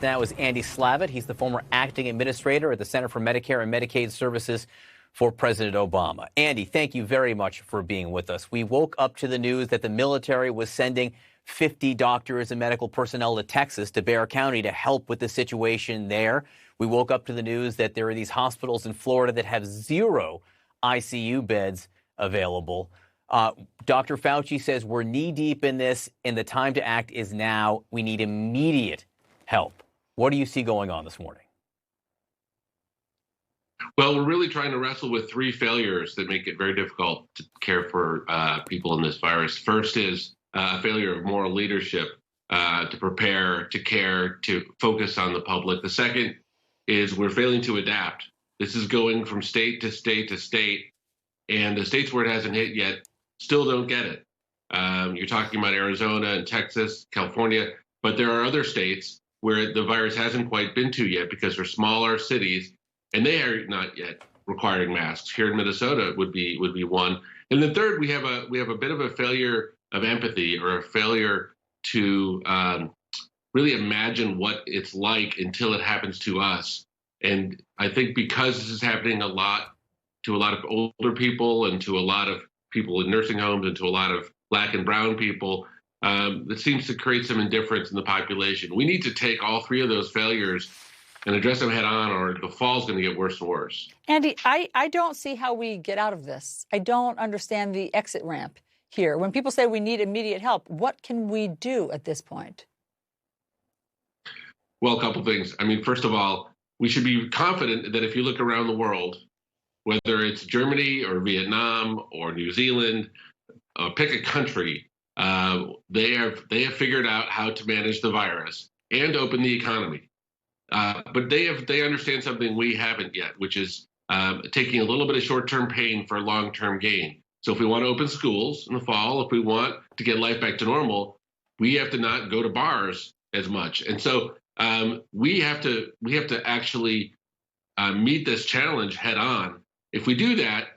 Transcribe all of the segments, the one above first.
Now is Andy Slavitt. He's the former acting administrator at the Center for Medicare and Medicaid Services for President Obama. Andy, thank you very much for being with us. We woke up to the news that the military was sending 50 doctors and medical personnel to Texas, to Bexar County, to help with the situation there. We woke up to the news that there are these hospitals in Florida that have 0 ICU beds available. Dr. Fauci says we're knee-deep in this, and the time to act is now. We need immediate help. What do you see going on this morning? Well, we're really trying to wrestle with 3 failures that make it very difficult to care for people in this virus. First is a failure of moral leadership to prepare, to care, to focus on the public. The second is we're failing to adapt. This is going from state to state to state, and the states where it hasn't hit yet still don't get it. You're talking about Arizona and Texas, California, but there are other states where the virus hasn't quite been to yet because they're smaller cities, and they are not yet requiring masks. Here in Minnesota would be one. And then third, we have a bit of a failure of empathy, or a failure to really imagine what it's like until it happens to us. And I think because this is happening to a lot of older people, and to a lot of people in nursing homes, and to a lot of Black and brown people, it seems to create some indifference in the population. We need to take all 3 of those failures and address them head on, or the fall's going to get worse and worse. Andy, I don't see how we get out of this. I don't understand the exit ramp here. When people say we need immediate help, what can we do at this point? Well, a couple things. I mean, first of all, we should be confident that if you look around the world, whether it's Germany or Vietnam or New Zealand, pick a country, they have figured out how to manage the virus and open the economy. But they understand something we haven't yet, which is taking a little bit of short-term pain for long-term gain. So if we want to open schools in the fall, if we want to get life back to normal, we have to not go to bars as much. And so we have to actually meet this challenge head on. If we do that,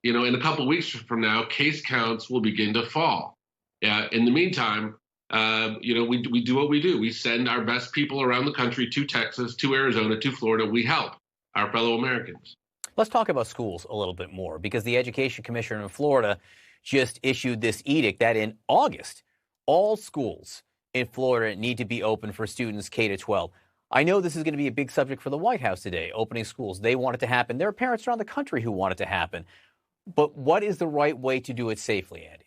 in a couple of weeks from now, case counts will begin to fall. In the meantime, we do what we do. We send our best people around the country to Texas, to Arizona, to Florida. We help our fellow Americans. Let's talk about schools a little bit more, because the education commissioner in Florida just issued this edict that in August, all schools in Florida need to be open for students K to 12. I know this is going to be a big subject for the White House today, opening schools. They want it to happen. There are parents around the country who want it to happen. But what is the right way to do it safely, Andy?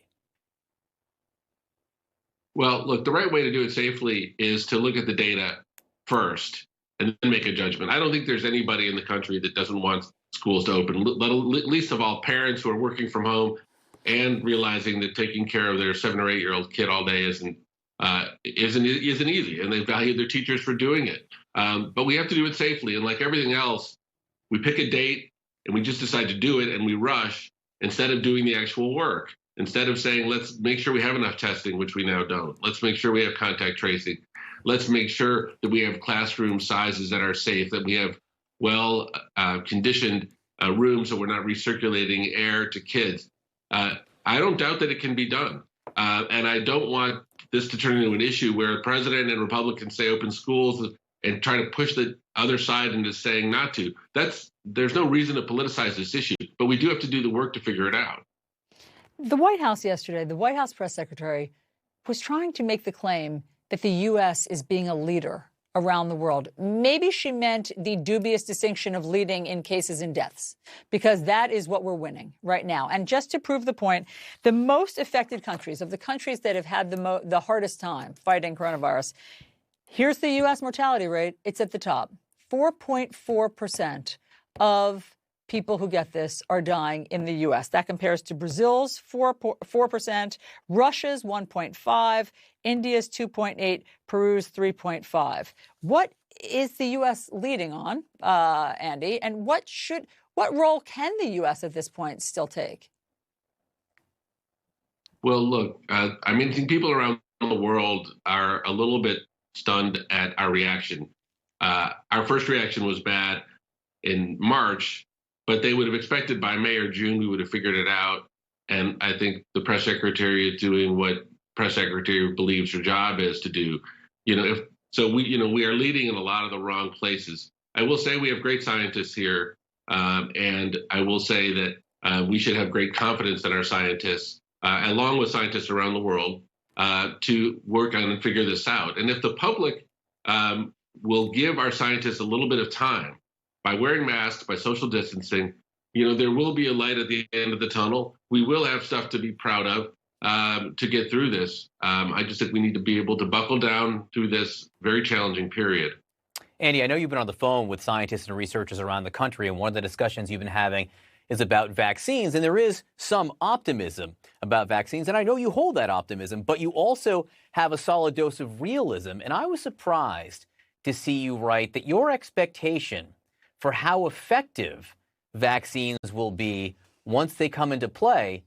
Well, look, the right way to do it safely is to look at the data first and then make a judgment. I don't think there's anybody in the country that doesn't want schools to open, least of all parents who are working from home and realizing that taking care of their 7 or 8-year-old kid all day isn't easy, and they value their teachers for doing it. But we have to do it safely, and like everything else, we pick a date and we just decide to do it, and we rush instead of doing the actual work. Instead of saying, let's make sure we have enough testing, which we now don't. Let's make sure we have contact tracing. Let's make sure that we have classroom sizes that are safe, that we have well-conditioned rooms so we're not recirculating air to kids. I don't doubt that it can be done. And I don't want this to turn into an issue where the president and Republicans say open schools and try to push the other side into saying not to. There's no reason to politicize this issue, but we do have to do the work to figure it out. The White House yesterday, the White House press secretary was trying to make the claim that the U.S. is being a leader around the world. Maybe she meant the dubious distinction of leading in cases and deaths, because that is what we're winning right now. And just to prove the point, the most affected countries, of the countries that have had the hardest time fighting coronavirus, here's the U.S. mortality rate. It's at the top. 4.4% of people who get this are dying in the U.S. That compares to Brazil's 4%, Russia's 1.5%, India's 2.8%, Peru's 3.5%. What is the U.S. leading on, Andy? And what role can the U.S. at this point still take? Well, look, I think people around the world are a little bit stunned at our reaction. Our first reaction was bad in March, but they would have expected by May or June we would have figured it out. And I think the press secretary is doing what press secretary believes her job is to do. So we are leading in a lot of the wrong places. I will say we have great scientists here, and I will say that we should have great confidence in our scientists, along with scientists around the world, to work on and figure this out. And if the public will give our scientists a little bit of time by wearing masks, by social distancing, there will be a light at the end of the tunnel. We will have stuff to be proud of to get through this. I just think we need to be able to buckle down through this very challenging period. Andy, I know you've been on the phone with scientists and researchers around the country, and one of the discussions you've been having is about vaccines, and there is some optimism about vaccines, and I know you hold that optimism, but you also have a solid dose of realism, and I was surprised to see you write that your expectation for how effective vaccines will be once they come into play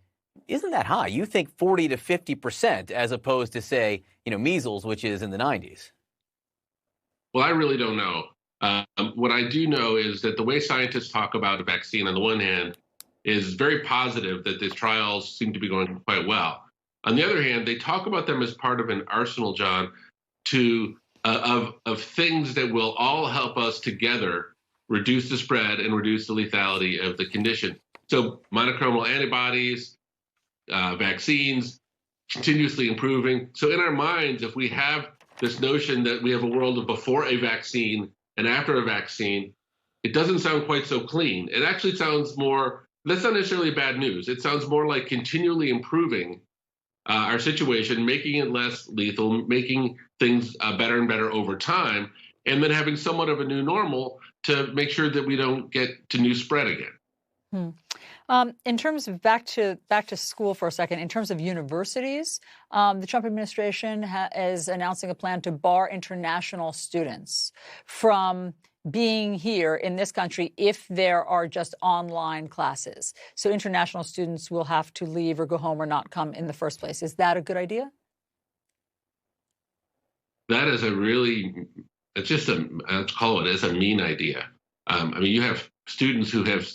isn't that high. You think 40 to 50% as opposed to, say, measles, which is in the 90s. Well, I really don't know. What I do know is that the way scientists talk about a vaccine, on the one hand, is very positive that the trials seem to be going quite well. On the other hand, they talk about them as part of an arsenal, John, of things that will all help us together reduce the spread and reduce the lethality of the condition. So monoclonal antibodies, vaccines, continuously improving. So in our minds, if we have this notion that we have a world of before a vaccine and after a vaccine, it doesn't sound quite so clean. It actually sounds more, that's not necessarily bad news. It sounds more like continually improving our situation, making it less lethal, making things better and better over time, and then having somewhat of a new normal to make sure that we don't get to new spread again. In terms of back to school for a second, in terms of universities, the Trump administration is announcing a plan to bar international students from being here in this country if there are just online classes. So international students will have to leave or go home or not come in the first place. Is that a good idea? That is let's call it as a mean idea. You have students who have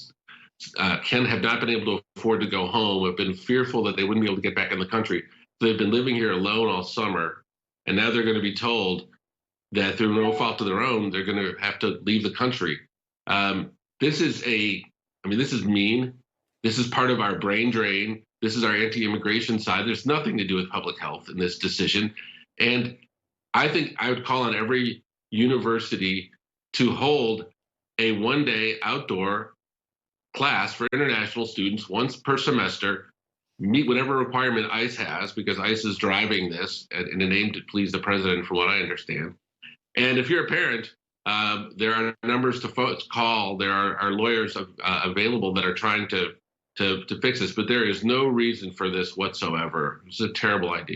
not been able to afford to go home, have been fearful that they wouldn't be able to get back in the country. So they've been living here alone all summer, and now they're going to be told that through no fault of their own, they're going to have to leave the country. This is mean. This is part of our brain drain. This is our anti-immigration side. There's nothing to do with public health in this decision. And I think I would call on every university to hold a one-day outdoor class for international students once per semester, meet whatever requirement ICE has, because ICE is driving this in a name to please the president, from what I understand. And if you're a parent, there are numbers to call. There are lawyers available that are trying to fix this, but there is no reason for this whatsoever. It's a terrible idea.